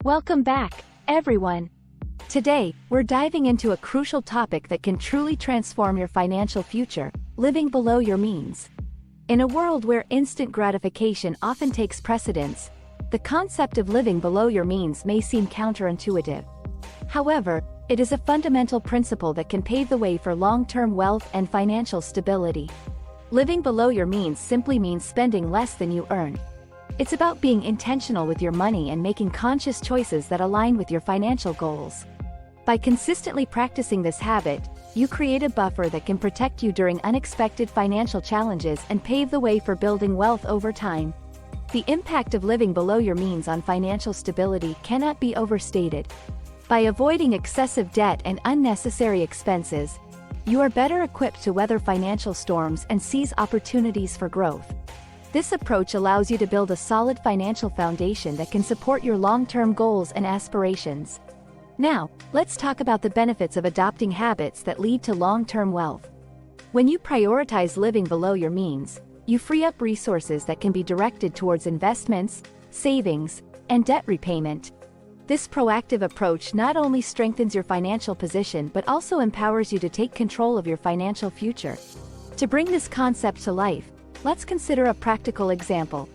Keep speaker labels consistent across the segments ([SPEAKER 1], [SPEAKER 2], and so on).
[SPEAKER 1] Welcome back, everyone. Today, we're diving into a crucial topic that can truly transform your financial future: living below your means. In a world where instant gratification often takes precedence, the concept of living below your means may seem counterintuitive. However, it is a fundamental principle that can pave the way for long-term wealth and financial stability. Living below your means simply means spending less than you earn. It's about being intentional with your money and making conscious choices that align with your financial goals. By consistently practicing this habit, you create a buffer that can protect you during unexpected financial challenges and pave the way for building wealth over time. The impact of living below your means on financial stability cannot be overstated. By avoiding excessive debt and unnecessary expenses, you are better equipped to weather financial storms and seize opportunities for growth. This approach allows you to build a solid financial foundation that can support your long-term goals and aspirations. Now, let's talk about the benefits of adopting habits that lead to long-term wealth. When you prioritize living below your means, you free up resources that can be directed towards investments, savings, and debt repayment. This proactive approach not only strengthens your financial position but also empowers you to take control of your financial future. To bring this concept to life, let's consider a practical example.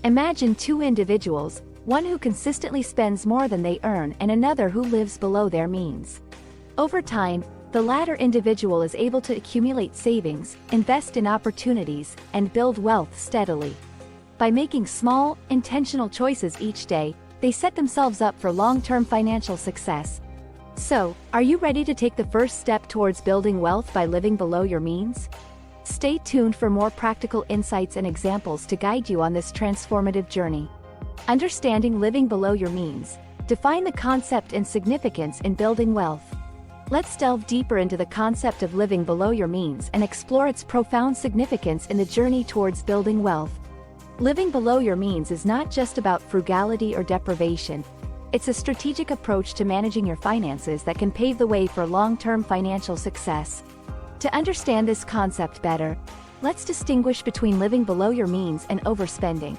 [SPEAKER 1] Imagine two individuals, one who consistently spends more than they earn and another who lives below their means. Over time, the latter individual is able to accumulate savings, invest in opportunities, and build wealth steadily. By making small, intentional choices each day, they set themselves up for long-term financial success. So, are you ready to take the first step towards building wealth by living below your means? Stay tuned for more practical insights and examples to guide you on this transformative journey. Understanding living below your means. Define the concept and significance in building wealth. Let's delve deeper into the concept of living below your means and explore its profound significance in the journey towards building wealth. Living below your means is not just about frugality or deprivation. It's a strategic approach to managing your finances that can pave the way for long-term financial success. To understand this concept better, let's distinguish between living below your means and overspending.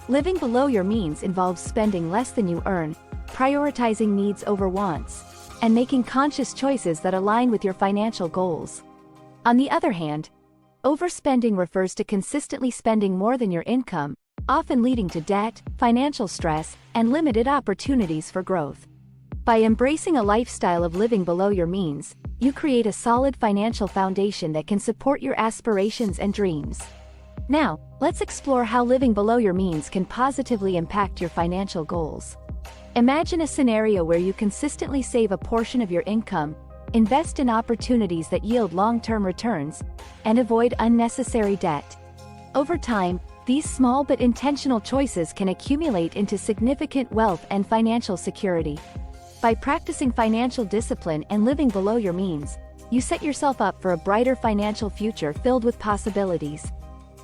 [SPEAKER 1] Living below your means involves spending less than you earn, prioritizing needs over wants, and making conscious choices that align with your financial goals. On the other hand, overspending refers to consistently spending more than your income, often leading to debt, financial stress, and limited opportunities for growth. By embracing a lifestyle of living below your means, you create a solid financial foundation that can support your aspirations and dreams. Now, let's explore how living below your means can positively impact your financial goals. Imagine a scenario where you consistently save a portion of your income, invest in opportunities that yield long-term returns, and avoid unnecessary debt. Over time, these small but intentional choices can accumulate into significant wealth and financial security. By practicing financial discipline and living below your means, you set yourself up for a brighter financial future filled with possibilities.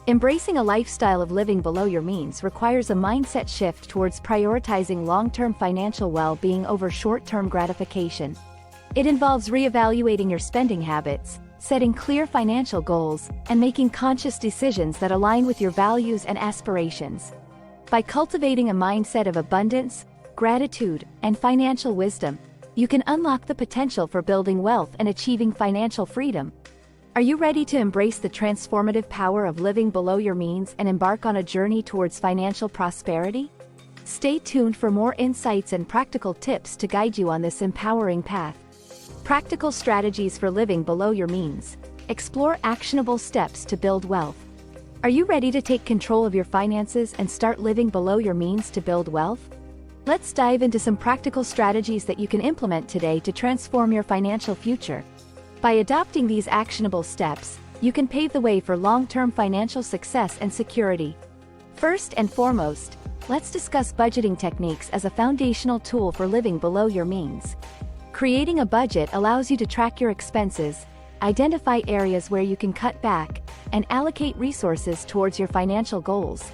[SPEAKER 1] Embracing a lifestyle of living below your means requires a mindset shift towards prioritizing long-term financial well-being over short-term gratification. It involves reevaluating your spending habits, setting clear financial goals, and making conscious decisions that align with your values and aspirations. By cultivating a mindset of abundance, gratitude, and financial wisdom, you can unlock the potential for building wealth and achieving financial freedom. Are you ready to embrace the transformative power of living below your means and embark on a journey towards financial prosperity? Stay tuned for more insights and practical tips to guide you on this empowering path. Practical strategies for living below your means. Explore actionable steps to build wealth. Are you ready to take control of your finances and start living below your means to build wealth? Let's dive into some practical strategies that you can implement today to transform your financial future. By adopting these actionable steps, you can pave the way for long-term financial success and security. First and foremost, let's discuss budgeting techniques as a foundational tool for living below your means. Creating a budget allows you to track your expenses, identify areas where you can cut back, and allocate resources towards your financial goals.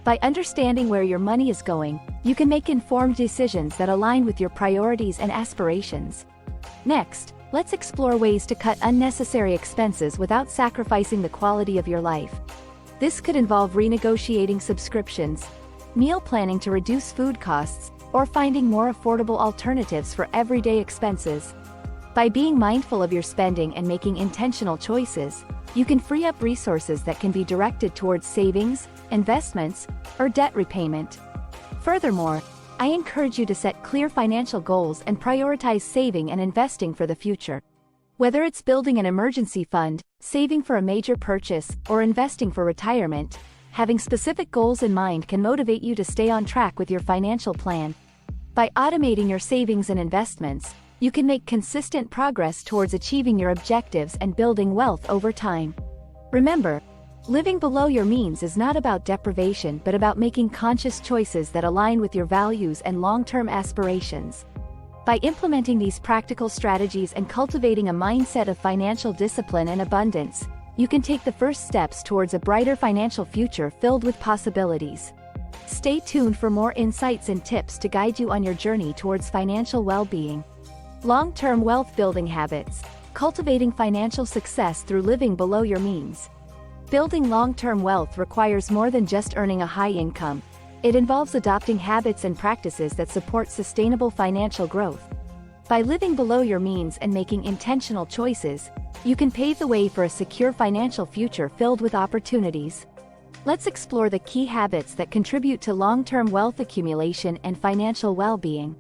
[SPEAKER 1] By understanding where your money is going, you can make informed decisions that align with your priorities and aspirations. Next, let's explore ways to cut unnecessary expenses without sacrificing the quality of your life. This could involve renegotiating subscriptions, meal planning to reduce food costs, or finding more affordable alternatives for everyday expenses. By being mindful of your spending and making intentional choices, you can free up resources that can be directed towards savings, investments, or debt repayment. Furthermore, I encourage you to set clear financial goals and prioritize saving and investing for the future. Whether it's building an emergency fund, saving for a major purchase, or investing for retirement, having specific goals in mind can motivate you to stay on track with your financial plan. By automating your savings and investments, you can make consistent progress towards achieving your objectives and building wealth over time. Remember, living below your means is not about deprivation but about making conscious choices that align with your values and long-term aspirations. By implementing these practical strategies and cultivating a mindset of financial discipline and abundance, you can take the first steps towards a brighter financial future filled with possibilities. Stay tuned for more insights and tips to guide you on your journey towards financial well-being. Long-term wealth building habits. Cultivating financial success through living below your means. Building long-term wealth requires more than just earning a high income. It involves adopting habits and practices that support sustainable financial growth. By living below your means and making intentional choices, you can pave the way for a secure financial future filled with opportunities. Let's explore the key habits that contribute to long-term wealth accumulation and financial well-being.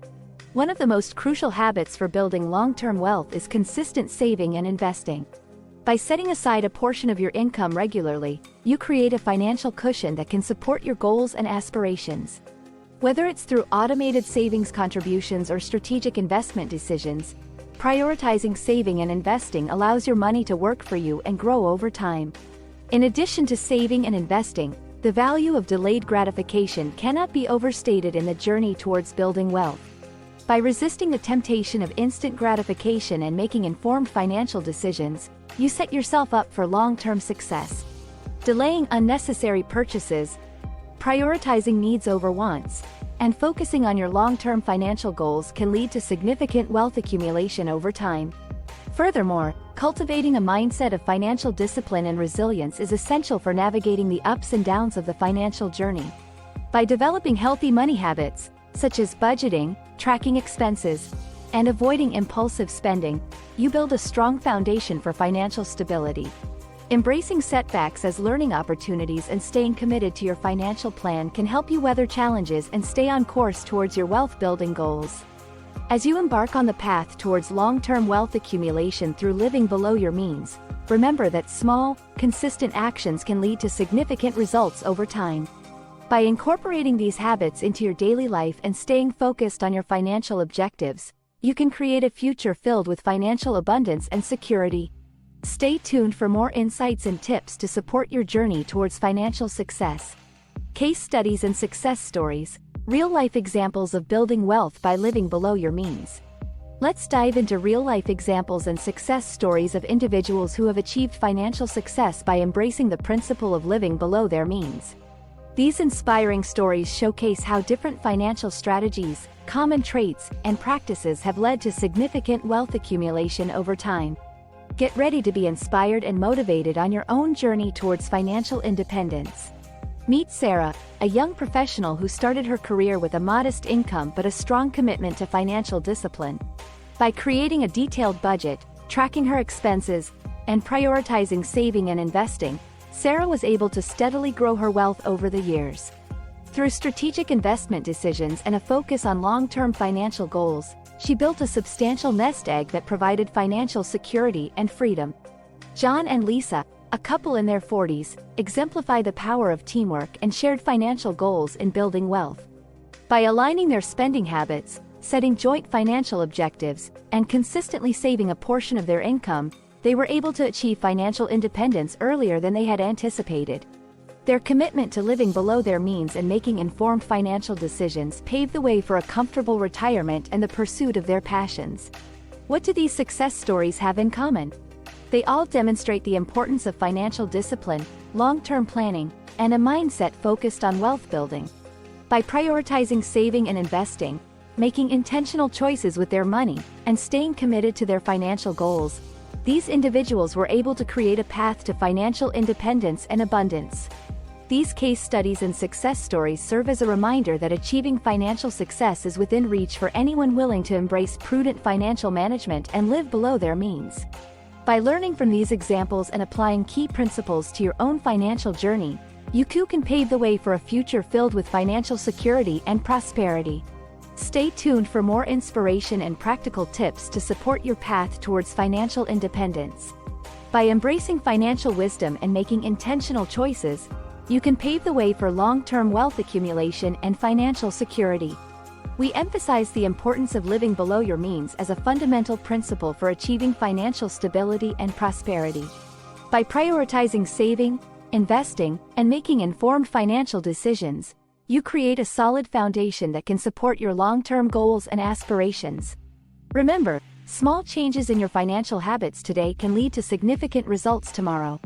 [SPEAKER 1] One of the most crucial habits for building long-term wealth is consistent saving and investing. By setting aside a portion of your income regularly, you create a financial cushion that can support your goals and aspirations. Whether it's through automated savings contributions or strategic investment decisions, prioritizing saving and investing allows your money to work for you and grow over time. In addition to saving and investing, the value of delayed gratification cannot be overstated in the journey towards building wealth. By resisting the temptation of instant gratification and making informed financial decisions, you set yourself up for long-term success. Delaying unnecessary purchases, prioritizing needs over wants, and focusing on your long-term financial goals can lead to significant wealth accumulation over time. Furthermore, cultivating a mindset of financial discipline and resilience is essential for navigating the ups and downs of the financial journey. By developing healthy money habits, such as budgeting, tracking expenses, and avoiding impulsive spending, you build a strong foundation for financial stability. Embracing setbacks as learning opportunities and staying committed to your financial plan can help you weather challenges and stay on course towards your wealth-building goals. As you embark on the path towards long-term wealth accumulation through living below your means, remember that small, consistent actions can lead to significant results over time. By incorporating these habits into your daily life and staying focused on your financial objectives, you can create a future filled with financial abundance and security. Stay tuned for more insights and tips to support your journey towards financial success. Case studies and success stories, real-life examples of building wealth by living below your means. Let's dive into real-life examples and success stories of individuals who have achieved financial success by embracing the principle of living below their means. These inspiring stories showcase how different financial strategies, common traits, and practices have led to significant wealth accumulation over time. Get ready to be inspired and motivated on your own journey towards financial independence. Meet Sarah, a young professional who started her career with a modest income but a strong commitment to financial discipline. By creating a detailed budget, tracking her expenses, and prioritizing saving and investing, Sarah was able to steadily grow her wealth over the years. Through strategic investment decisions and a focus on long-term financial goals, she built a substantial nest egg that provided financial security and freedom. John and Lisa, a couple in their 40s, exemplify the power of teamwork and shared financial goals in building wealth. By aligning their spending habits, setting joint financial objectives, and consistently saving a portion of their income, they were able to achieve financial independence earlier than they had anticipated. Their commitment to living below their means and making informed financial decisions paved the way for a comfortable retirement and the pursuit of their passions. What do these success stories have in common? They all demonstrate the importance of financial discipline, long-term planning, and a mindset focused on wealth building. By prioritizing saving and investing, making intentional choices with their money, and staying committed to their financial goals, these individuals were able to create a path to financial independence and abundance. These case studies and success stories serve as a reminder that achieving financial success is within reach for anyone willing to embrace prudent financial management and live below their means. By learning from these examples and applying key principles to your own financial journey, you too can pave the way for a future filled with financial security and prosperity. Stay tuned for more inspiration and practical tips to support your path towards financial independence. By embracing financial wisdom and making intentional choices, you can pave the way for long-term wealth accumulation and financial security. We emphasize the importance of living below your means as a fundamental principle for achieving financial stability and prosperity. By prioritizing saving, investing, and making informed financial decisions, you create a solid foundation that can support your long-term goals and aspirations. Remember, small changes in your financial habits today can lead to significant results tomorrow.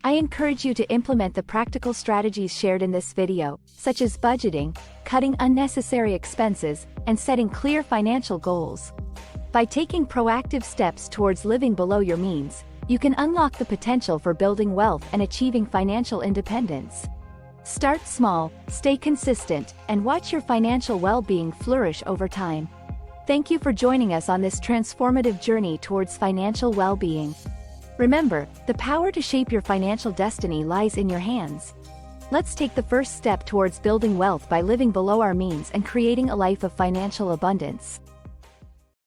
[SPEAKER 1] I encourage you to implement the practical strategies shared in this video, such as budgeting, cutting unnecessary expenses, and setting clear financial goals. By taking proactive steps towards living below your means, you can unlock the potential for building wealth and achieving financial independence. Start small, stay consistent, and watch your financial well-being flourish over time. Thank you for joining us on this transformative journey towards financial well-being. Remember, the power to shape your financial destiny lies in your hands. Let's take the first step towards building wealth by living below our means and creating a life of financial abundance.